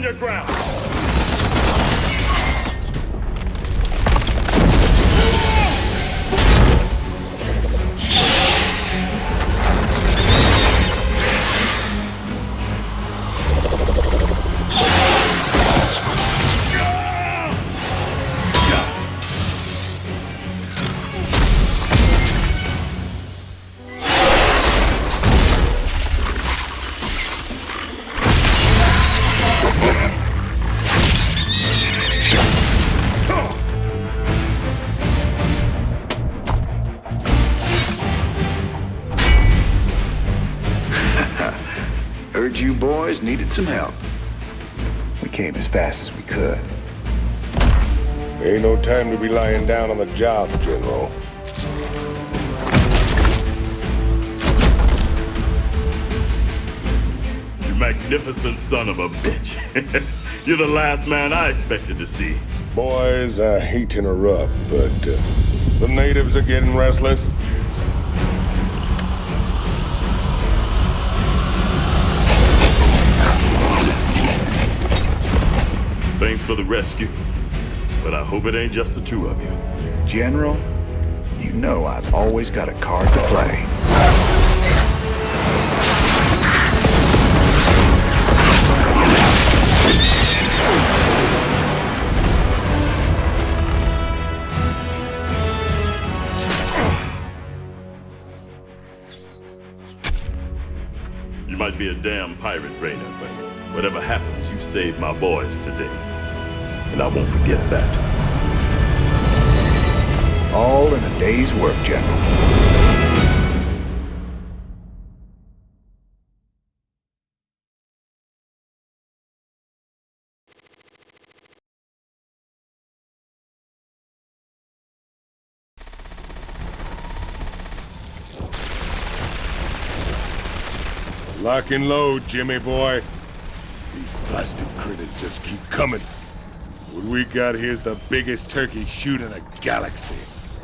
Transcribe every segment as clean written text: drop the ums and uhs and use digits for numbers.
Stand your ground! Heard you boys needed some help. We came as fast as we could. Ain't no time to be lying down on the job, General. You magnificent son of a bitch. You're the last man I expected to see. Boys, I hate to interrupt, but the natives are getting restless. Thanks for the rescue, but I hope it ain't just the two of you. General, you know I've always got a card to play. You might be a damn pirate, Raynor, but whatever happens, you saved my boys today. And I won't forget that. All in a day's work, General. Lock and load, Jimmy boy. These blasted critters just keep coming. What we got here's the biggest turkey shoot in the galaxy.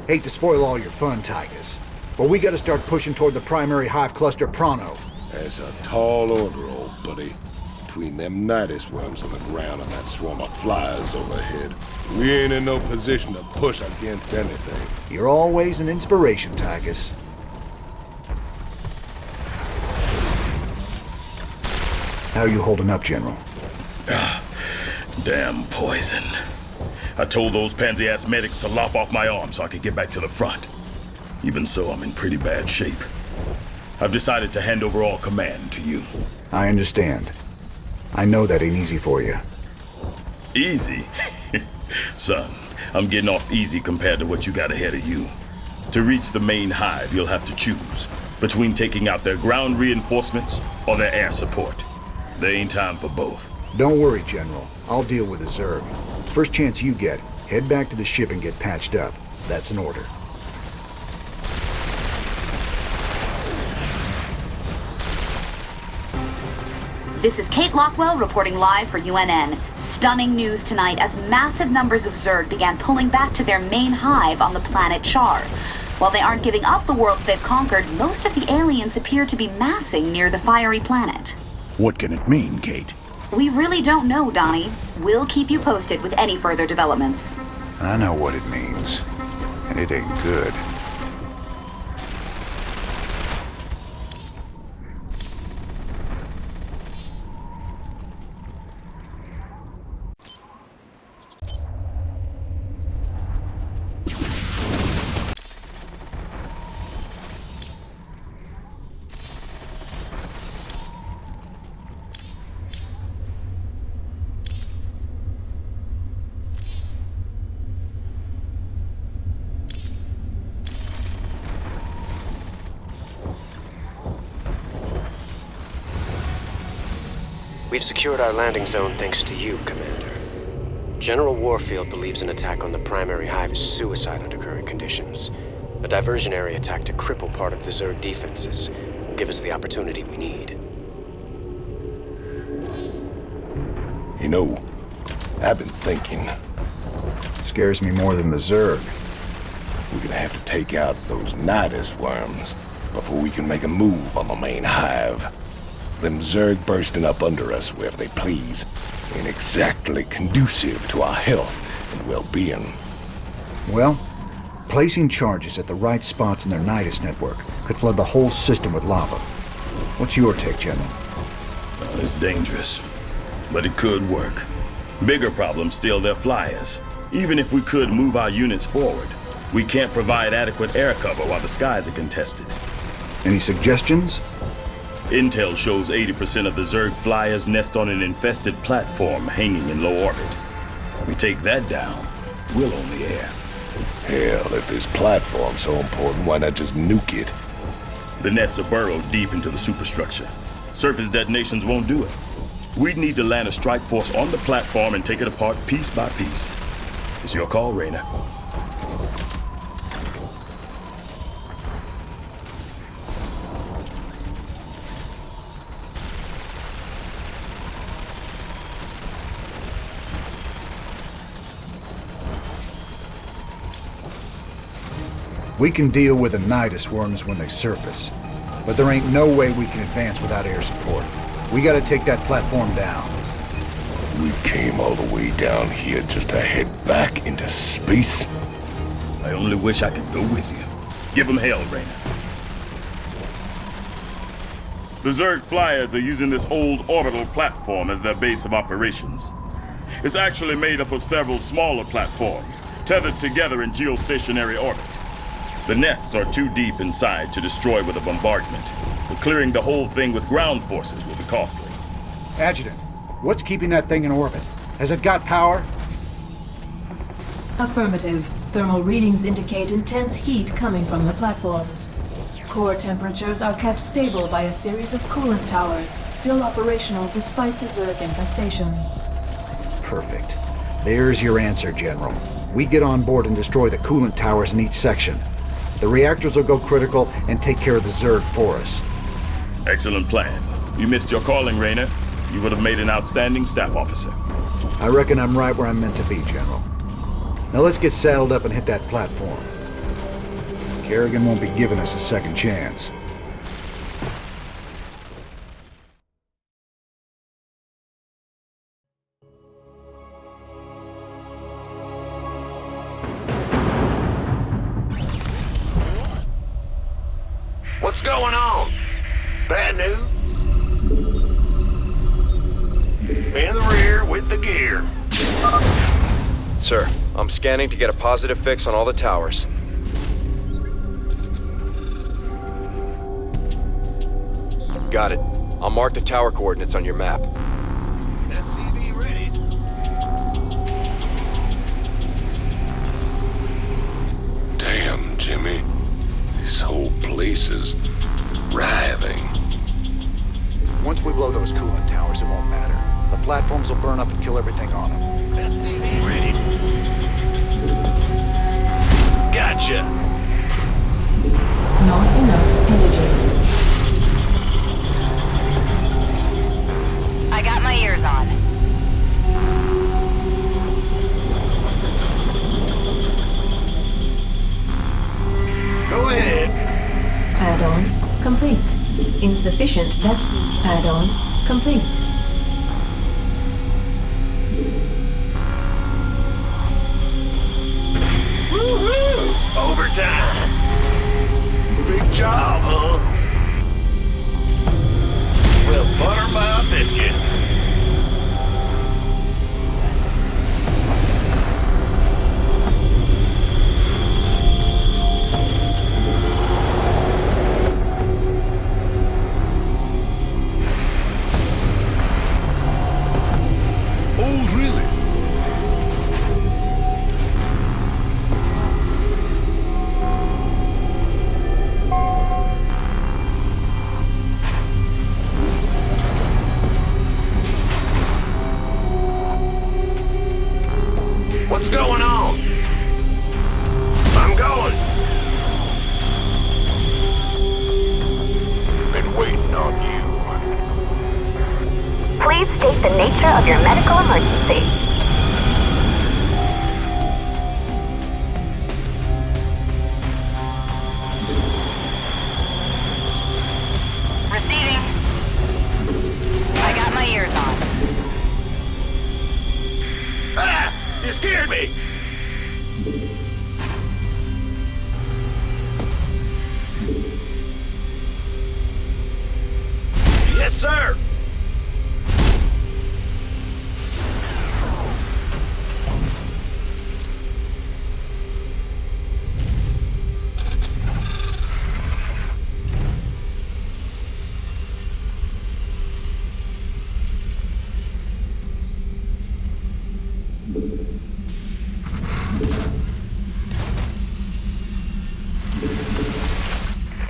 Hate to spoil all your fun, Tigus, but we gotta start pushing toward the primary hive cluster pronto. That's a tall order, old buddy. Between them nidus worms on the ground and that swarm of flies overhead, we ain't in no position to push against anything. You're always an inspiration, Tigus. How you holding up, General? Damn poison. I told those pansy-ass medics to lop off my arm so I could get back to the front. Even so, I'm in pretty bad shape. I've decided to hand over all command to you. I understand. I know that ain't easy for you. Easy? Son, I'm getting off easy compared to what you got ahead of you. To reach the main hive, you'll have to choose between taking out their ground reinforcements or their air support. There ain't time for both. Don't worry, General. I'll deal with the Zerg. First chance you get, head back to the ship and get patched up. That's an order. This is Kate Lockwell reporting live for UNN. Stunning news tonight as massive numbers of Zerg began pulling back to their main hive on the planet Char. While they aren't giving up the worlds they've conquered, most of the aliens appear to be massing near the fiery planet. What can it mean, Kate? We really don't know, Donnie. We'll keep you posted with any further developments. I know what it means, and it ain't good. We've secured our landing zone thanks to you, Commander. General Warfield believes an attack on the primary hive is suicide under current conditions. A diversionary attack to cripple part of the Zerg defenses will give us the opportunity we need. You know, I've been thinking, Scares me more than the Zerg. we're gonna have to take out those nidus worms before we can make a move on the main hive. Them Zerg bursting up under us wherever they please ain't exactly conducive to our health and well-being. Well, placing charges at the right spots in their Nidus network could flood the whole system with lava. What's your take, General? It's dangerous, but it could work. Bigger problem still their flyers. Even if we could move our units forward, we can't provide adequate air cover while the skies are contested. Any suggestions? Intel shows 80% of the Zerg flyers nest on an infested platform hanging in low orbit. We take that down, we'll own the air. Hell, if this platform's so important, why not just nuke it? The nests are burrowed deep into the superstructure. Surface detonations won't do it. We'd need to land a strike force on the platform and take it apart piece by piece. It's your call, Raynor. We can deal with the Nidus worms when they surface, but there ain't no way we can advance without air support. We gotta take that platform down. We came all the way down here just to head back into space? I only wish I could go with you. Give them hell, Raynor. The Zerg flyers are using this old orbital platform as their base of operations. It's actually made up of several smaller platforms, tethered together in geostationary orbit. The nests are too deep inside to destroy with a bombardment, but clearing the whole thing with ground forces will be costly. Adjutant, what's keeping that thing in orbit? Has it got power? Affirmative. Thermal readings indicate intense heat coming from the platforms. Core temperatures are kept stable by a series of coolant towers, still operational despite the Zerg infestation. Perfect. There's your answer, General. We get on board and destroy the coolant towers in each section. The reactors will go critical and take care of the Zerg for us. Excellent plan. You missed your calling, Raynor. You would have made an outstanding staff officer. I reckon I'm right where I'm meant to be, General. Now let's get saddled up and hit that platform. Kerrigan won't be giving us a second chance. What's going on? Bad news? In the rear with the gear. Sir, I'm scanning to get a positive fix on all the towers. Got it. I'll mark the tower coordinates on your map. SCV ready. Damn, Jimmy. This whole place is writhing. Once we blow those coolant towers, it won't matter. The platforms will burn up and kill everything on them. SCV ready. Gotcha. Not enough energy. I got my ears on. Go ahead. Add-on complete. Insufficient vest. Add-on complete. Woohoo! Overtime. Big job, huh? Well, butter by a biscuit. Oh, really? What's going on? I'm going. Been waiting on you. Please state the nature of your medical emergency. Receiving. sir.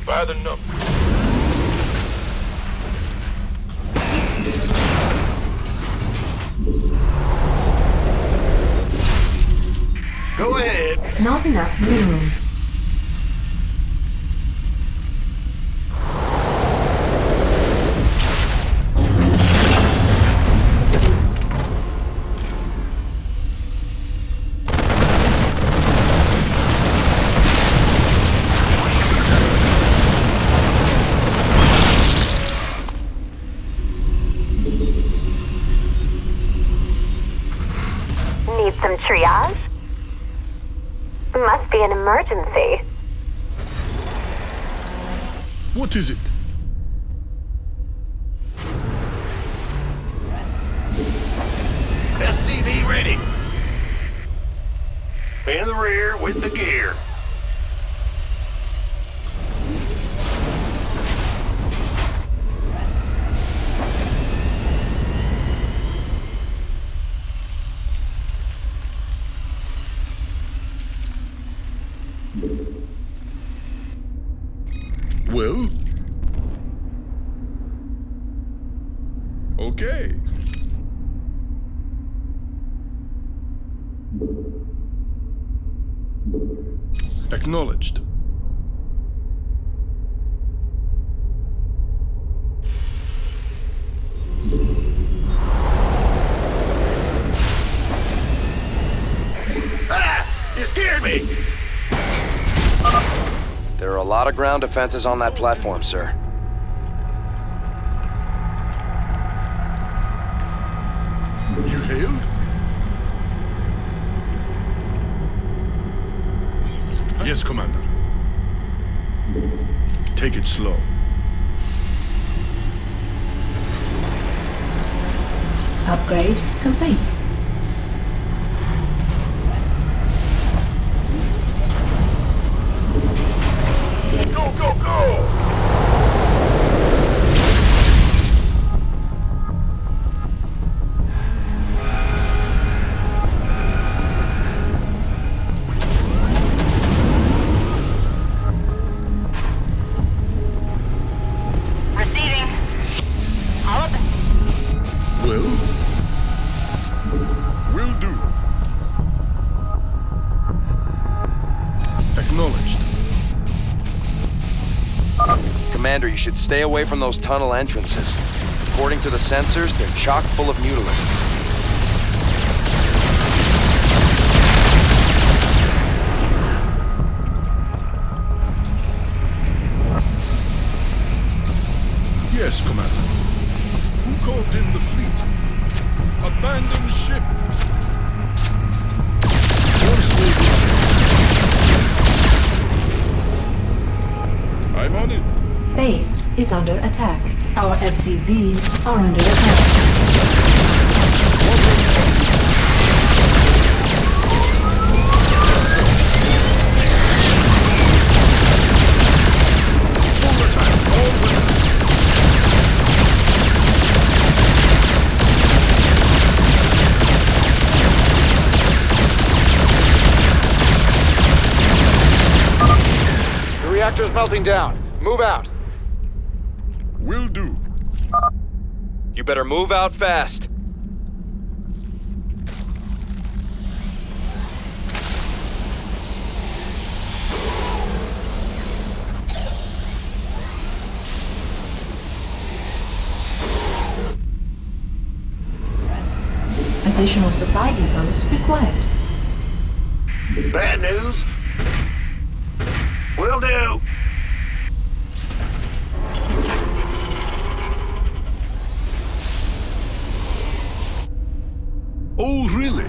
By the number. Go ahead. Not enough minerals. Need some triage? Must be an emergency. What is it? SCV ready. In the rear with the gear. Well? Okay. Acknowledged. Ah! You scared me! There are a lot of ground defenses on that platform, sir. You hailed? Yes, Commander. Take it slow. Upgrade complete. Go, go, go! Receiving. All of it. Well? Will do. Acknowledged. Commander, you should stay away from those tunnel entrances. According to the sensors, they're chock full of mutilisks. Yes, Commander. Who called in the fleet? Abandon ship. Voice radio. I'm on it. Base is under attack. Our SCVs are under attack. Full attack. All weapons. The reactor's melting down. Move out. Will do. You better move out fast. Additional supply depots required. Bad news? Will do. Oh, really?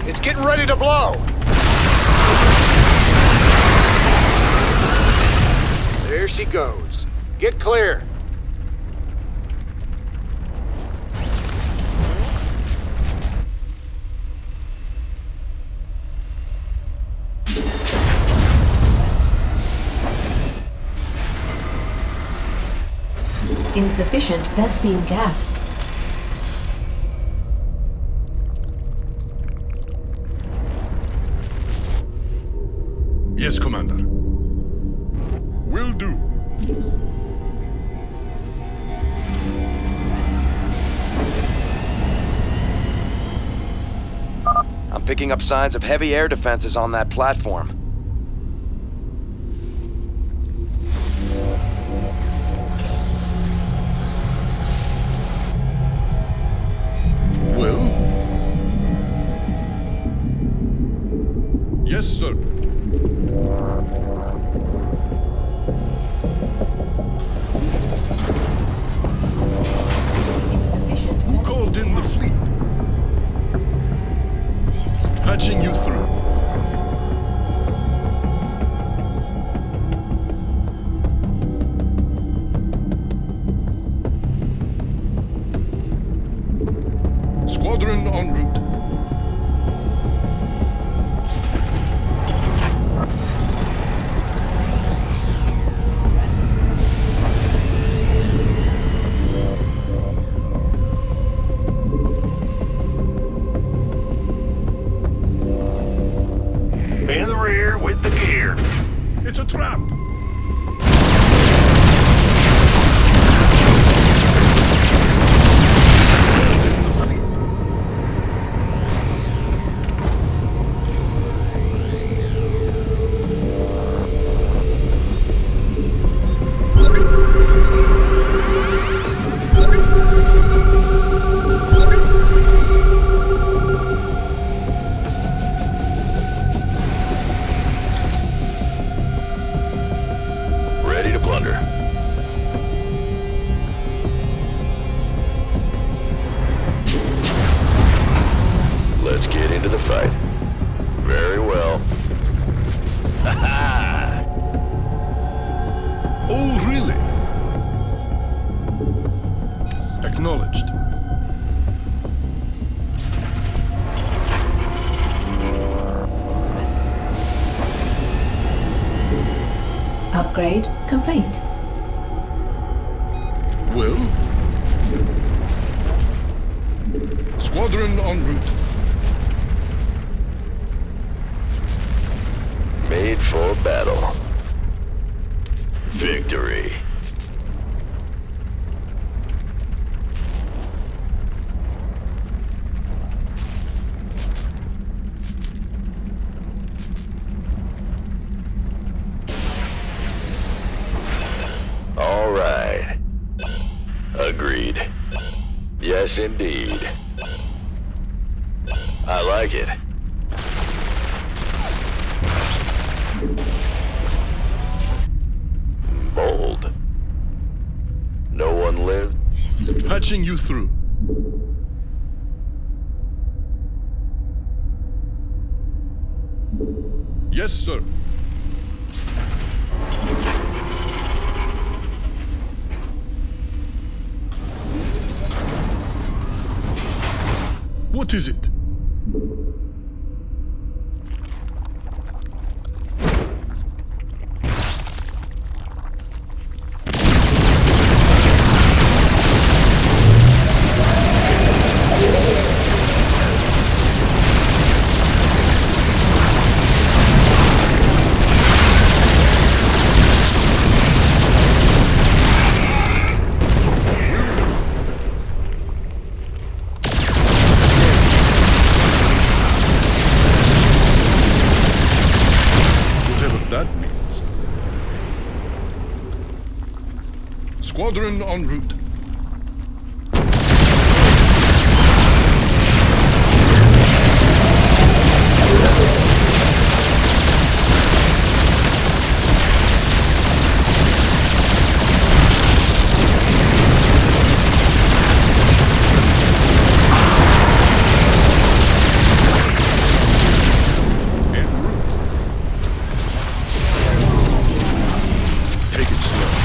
It's getting ready to blow. she goes. Get clear. Insufficient Vespine gas. Yes, Commander. Will do. I'm picking up signs of heavy air defenses on that platform. Well? Yes, sir. Insufficient Who called in the fleet? Patching you through. Squadron en route. In the rear with the gear. It's a trap. Ready to plunder. Let's get into the fight. Very well. Ha ha! Oh, really? Acknowledged. Upgrade complete. Well? Squadron en route. Made for battle. Victory. All right. Agreed. Yes, indeed. I like it. Bold. No one lived. Patching you through. Yes, sir. What is it? That means. Squadron en route. Take it slow.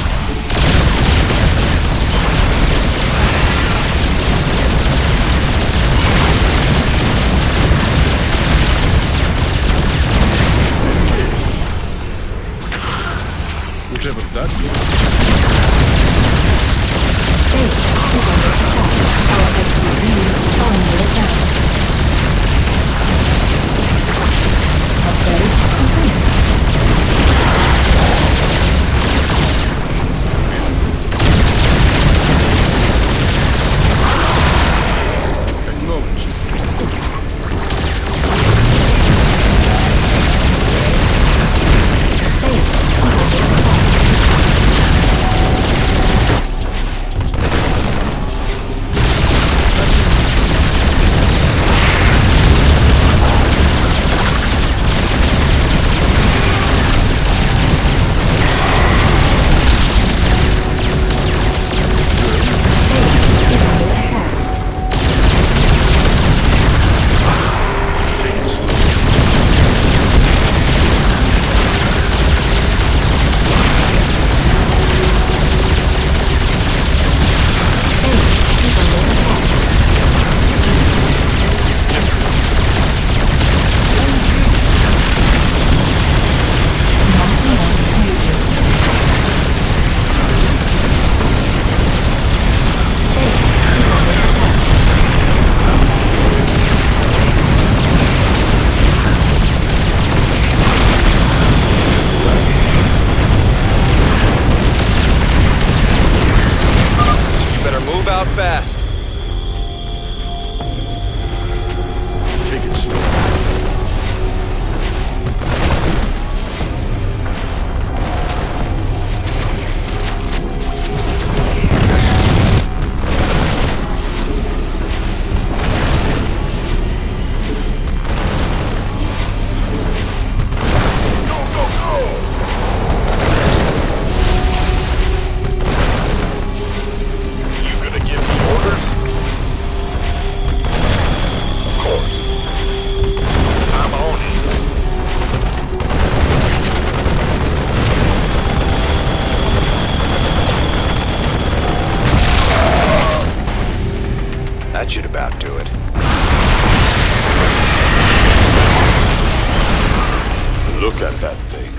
fat thing.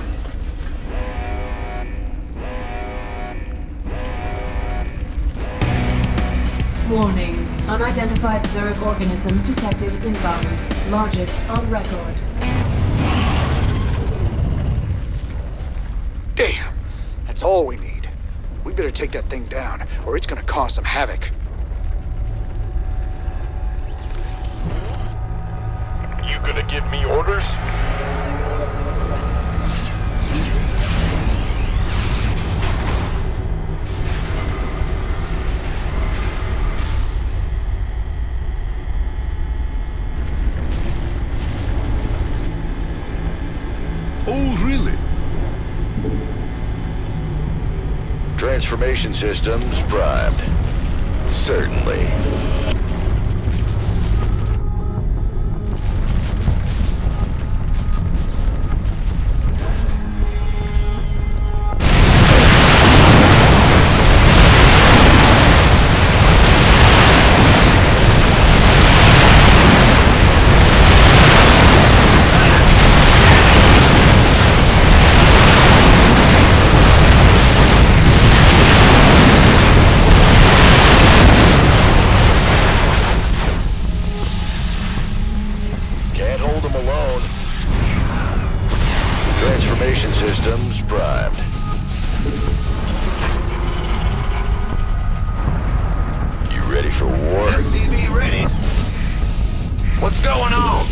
Warning. Unidentified Zerg organism detected inbound. Largest on record. Damn! That's all we need. We better take that thing down, or it's gonna cause some havoc. You gonna give me orders? Oh, really? Transformation systems primed. Certainly. Can't hold them alone. Transformation systems primed. You ready for war? SCV ready. What's going on?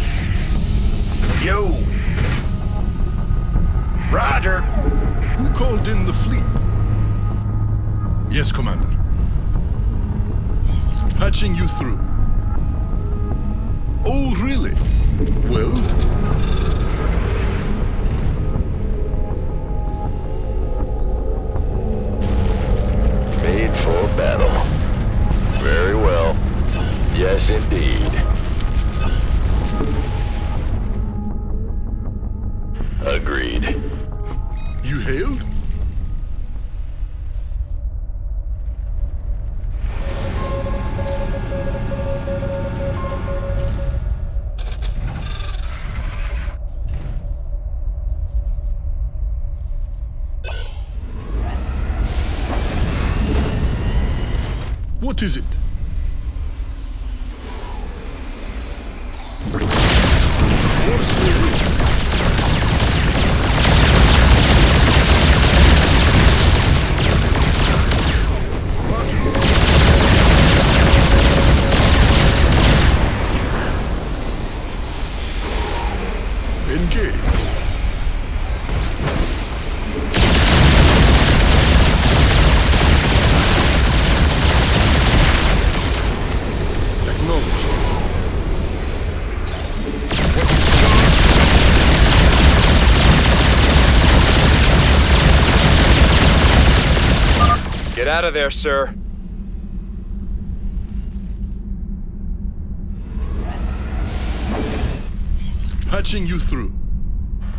Yo. Roger. Who called in the fleet? Yes, Commander. Patching you through. Oh, really? Well? Made for battle. Very well. Yes, indeed. Agreed. You hailed? What is it? Force me in. Engage. Get out of there, sir. Patching you through.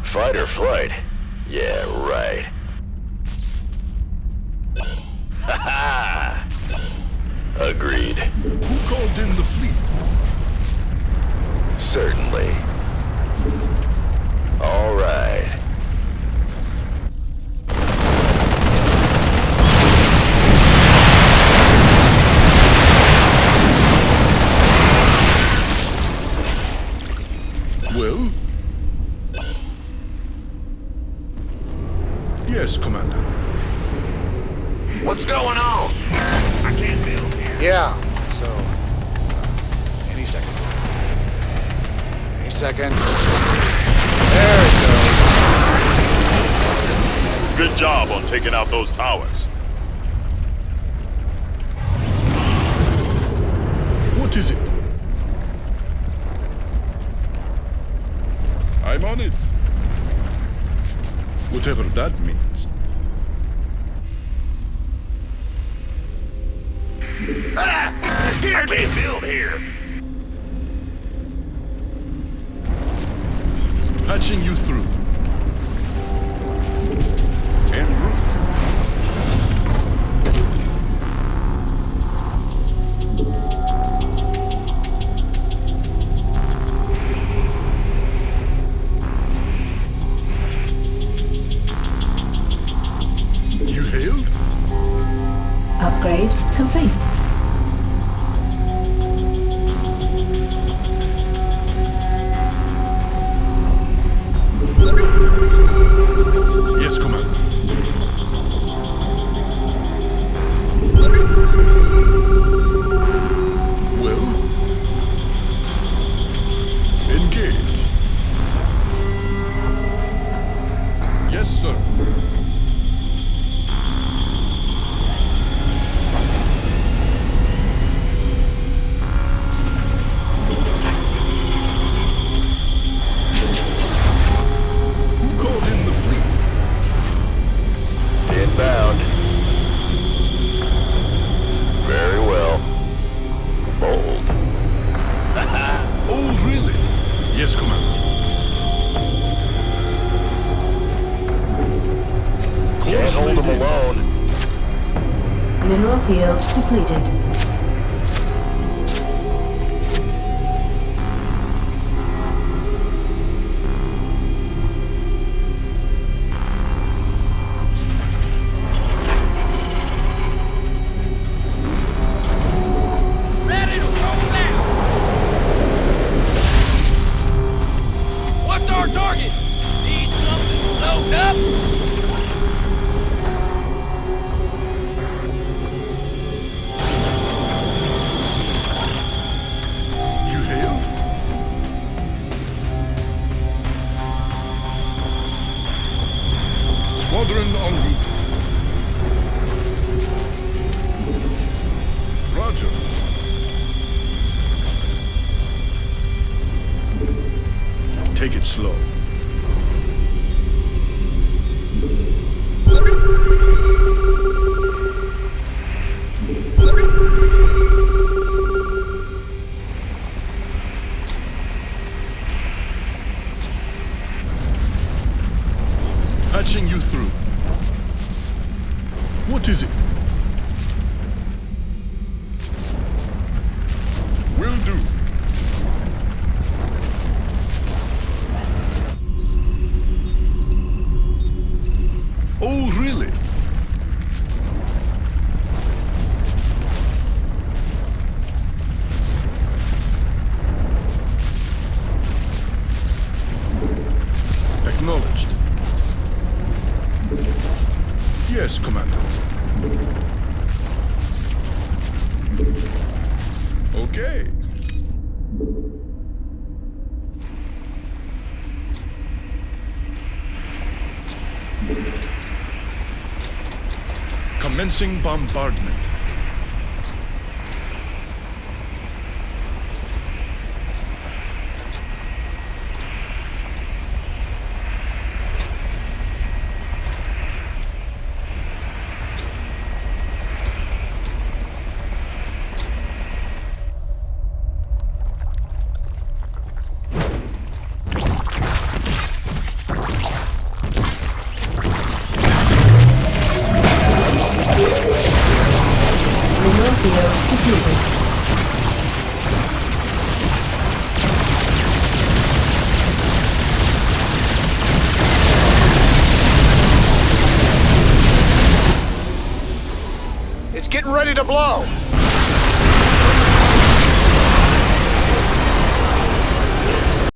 Fight or flight? Yeah, right. Ha ha! Agreed. Who called in the fleet? Certainly. All right. Well? Yes, Commander. What's going on? I can't build here. Yeah, so... any second. Any second. There it goes. Good job on taking out those towers. What is it? I'm on it. Whatever that means. Ah! I can't build here. Patching you through. En route. Yes, Commander. Can't hold them alone. Mineral field depleted. Ready to roll out! What's our target? Need something to load up? You hailed? Squadron en route. Roger. Take it slow. Patching you through. What is it? Will do. Oh, really? Acknowledged. Yes, Commander. Okay. Commencing bombardment. Mineral field depleted. It's getting ready to blow.